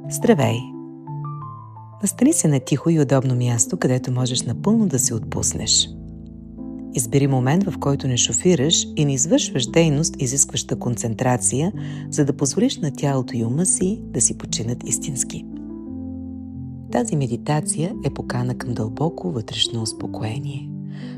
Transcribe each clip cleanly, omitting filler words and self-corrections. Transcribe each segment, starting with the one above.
Здравей! Настани се на тихо и удобно място, където можеш напълно да се отпуснеш. Избери момент, в който не шофираш и не извършваш дейност, изискваща концентрация, за да позволиш на тялото и ума си да си починат истински. Тази медитация е покана към дълбоко вътрешно успокоение,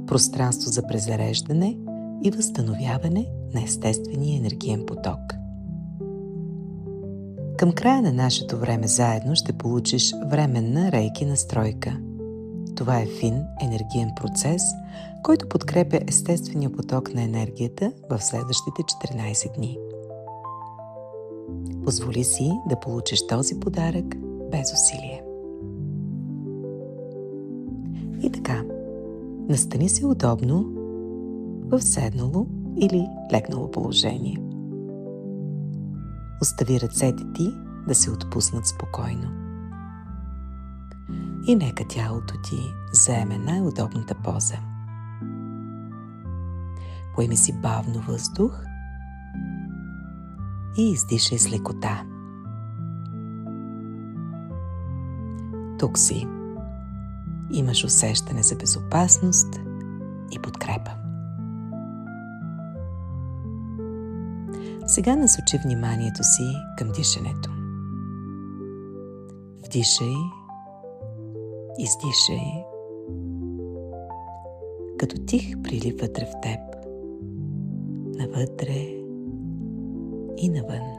пространство за презареждане и възстановяване на естествения енергиен поток. Към края на нашето време заедно ще получиш временна рейки настройка. Това е фин енергиен процес, който подкрепя естествения поток на енергията в следващите 14 дни. Позволи си да получиш този подарък без усилие. И така, настани се удобно в седнало или легнало положение. Остави ръцете ти да се отпуснат спокойно. И нека тялото ти заеме най-удобната поза. Поеми си бавно въздух и издишай с лекота. Тук си. Имаш усещане за безопасност и подкрепа. Сега насочи вниманието си към дишането. Вдишай, издишай, като тих прилив вътре в теб, навътре и навън.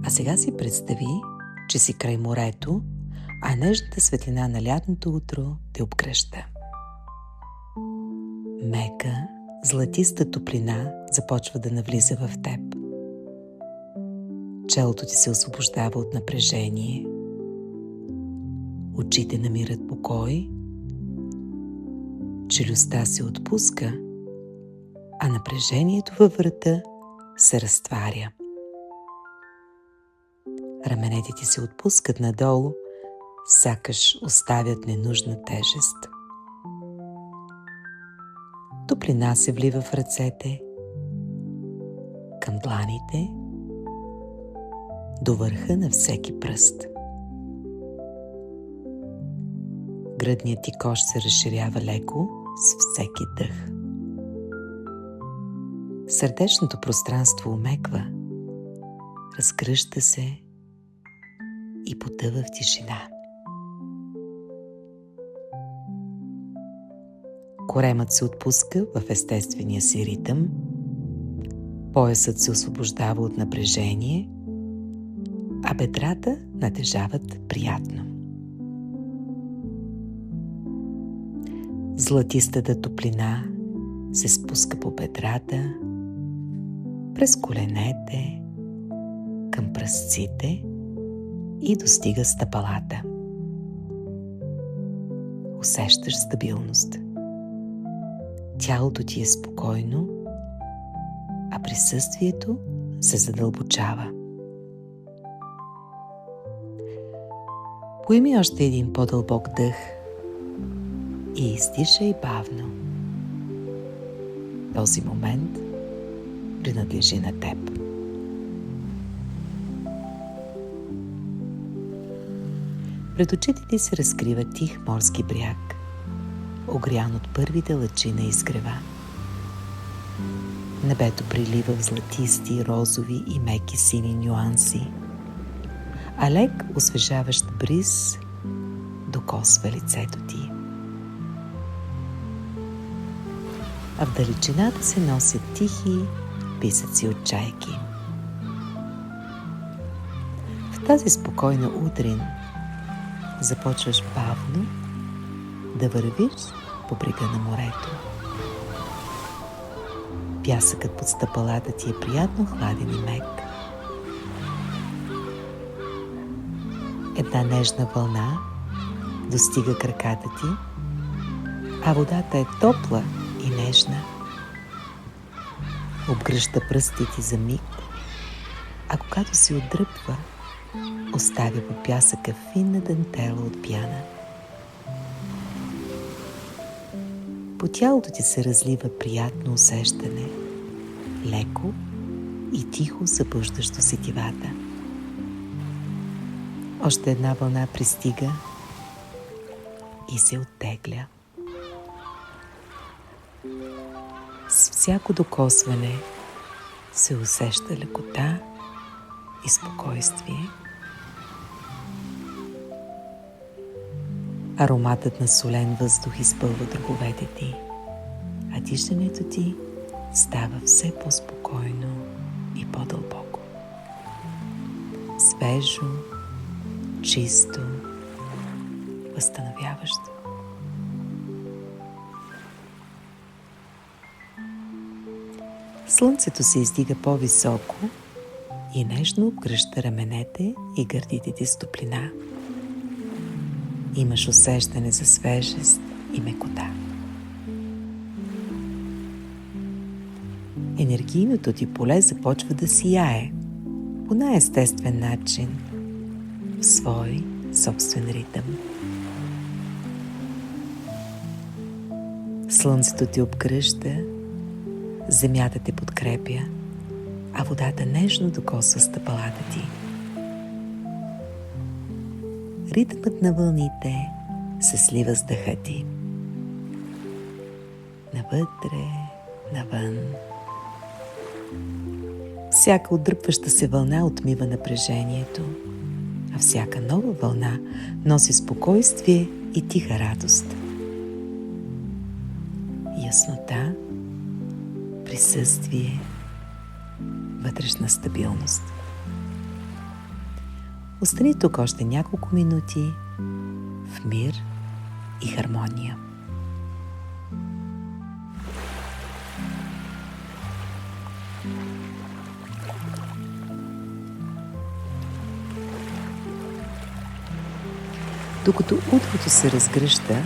А сега си представи, че си край морето, а нежната светлина на лятното утро те обгръща. Мека, златиста топлина започва да навлиза в теб. Челото ти се освобождава от напрежение. Очите намират покой. Челюстта се отпуска, а напрежението във врата се разтваря. Раменете ти се отпускат надолу, сякаш оставят ненужна тежест. Топлина се влива в ръцете, към дланите, до върха на всеки пръст. Гръдният ти кош се разширява леко с всеки дъх. Сърдечното пространство омеква, разгръща се и потъва в тишина. Коремът се отпуска в естествения си ритъм, поясът се освобождава от напрежение, а бедрата натежават приятно. Златистата топлина се спуска по бедрата, през коленете, към пръстците и достига стъпалата. Усещаш стабилност. Тялото ти е спокойно, а присъствието се задълбочава. Поеми още един по-дълбок дъх и издишай бавно. Този момент принадлежи на теб. Пред очите ти се разкрива тих морски бряг, огрян от първите лъчи на изгрева. Небето прилива в златисти, розови и меки сини нюанси, а лек освежаващ бриз докосва лицето ти. А в далечината се носят тихи писъци от чайки. В тази спокойна утрин започваш бавно да вървиш по брега на морето. Пясъкът под стъпалата ти е приятно хладен и мек. Една нежна вълна достига краката ти, а водата е топла и нежна. Обгръща пръстите ти за миг, а когато се отдръпва, оставя по пясъка финна дантела от пяна. По тялото ти се разлива приятно усещане, леко и тихо събуждащо сетивата. Още една вълна пристига и се оттегля. С всяко докосване се усеща лекота и спокойствие. Ароматът на солен въздух изпълва дробовете ти, а дишането ти става все по-спокойно и по-дълбоко. Свежо, чисто, възстановяващо. Слънцето се издига по-високо и нежно обгръща раменете и гърдите ти с топлина. Имаш усещане за свежест и мекота. Енергийното ти поле започва да сияе по най-естествен начин, в свой собствен ритъм. Слънцето ти обгръща, земята те подкрепя, а водата нежно докосва стъпалата ти. Ритъмът на вълните се слива с дъха ти. Навътре, навън. Всяка отдръпваща се вълна отмива напрежението, а всяка нова вълна носи спокойствие и тиха радост. Яснота, присъствие, вътрешна стабилност. Остани тук още няколко минути в мир и хармония. Докато утрото се разгръща,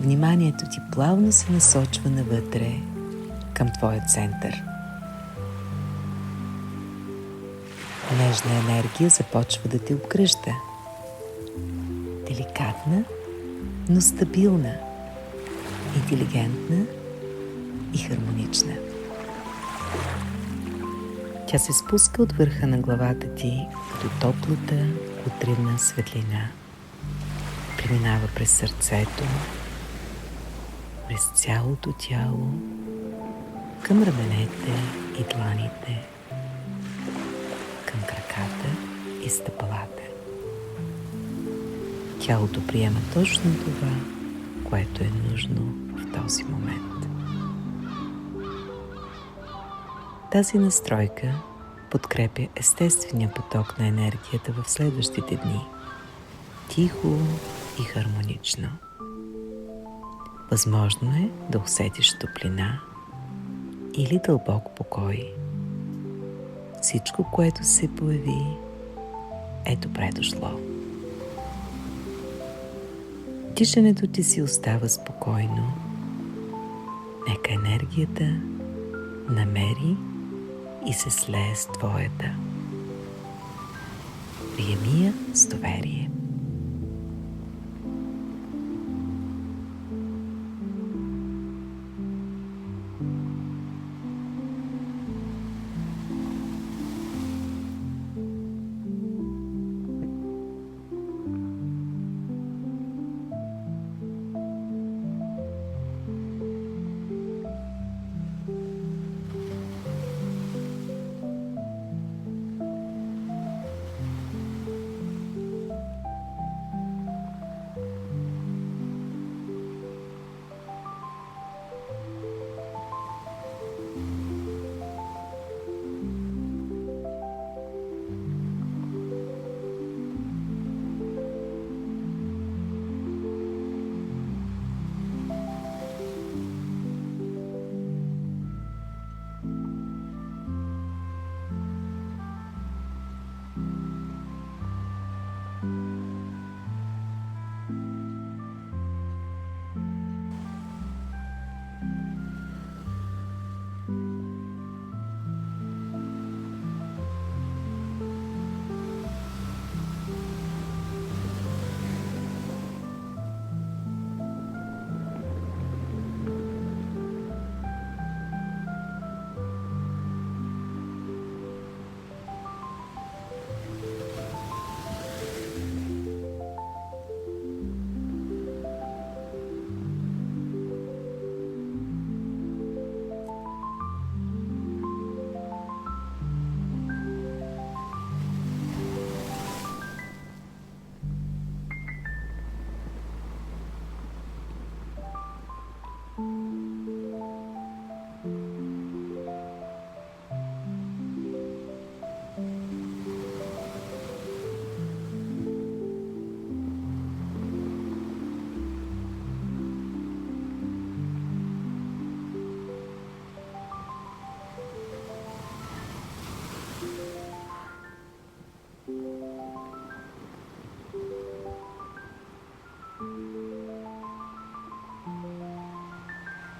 вниманието ти плавно се насочва навътре към твоя център. Нежна енергия започва да те обгръща. Деликатна, но стабилна, интелигентна и хармонична. Тя се спуска от върха на главата ти като топлата утринна светлина. Преминава през сърцето, през цялото тяло, към раменете и дланите, към краката и стъпалата. Тялото приема точно това, което е нужно в този момент. Тази настройка подкрепя естествения поток на енергията в следващите дни. Тихо и хармонично. Възможно е да усетиш топлина или дълбок покой. Всичко, което се появи, е добре дошло. Дишането ти си остава спокойно. Нека енергията намери и се слее с твоята. Приеми я с доверие.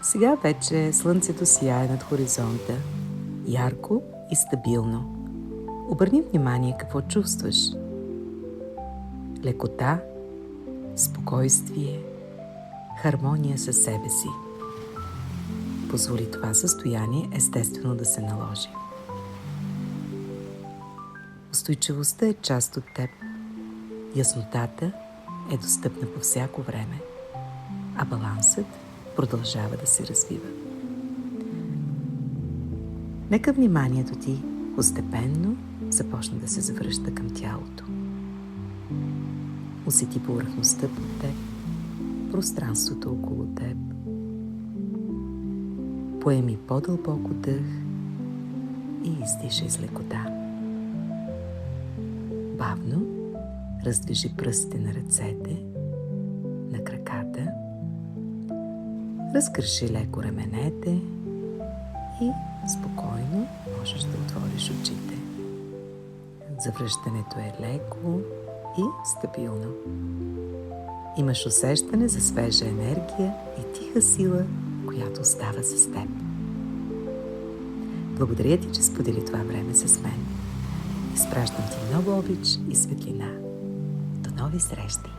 Сега вече слънцето сияе над хоризонта, ярко и стабилно. Обърни внимание какво чувстваш. Лекота, спокойствие, хармония със себе си. Позволи това състояние естествено да се наложи. Устойчивостта е част от теб. Яснотата е достъпна по всяко време, а балансът продължава да се развива. Нека вниманието ти постепенно започне да се завръща към тялото. Усети повърхността под теб, пространството около теб. Поеми по-дълбоко дъх и издишай с лекота. Бавно раздвижи пръстите на ръцете, на краката, разкръши леко раменете и спокойно можеш да отвориш очите. Завръщането е леко и стабилно. Имаш усещане за свежа енергия и тиха сила, която остава с теб. Благодаря ти, че сподели това време с мен. Изпращам ти много обич и светлина. До нови срещи!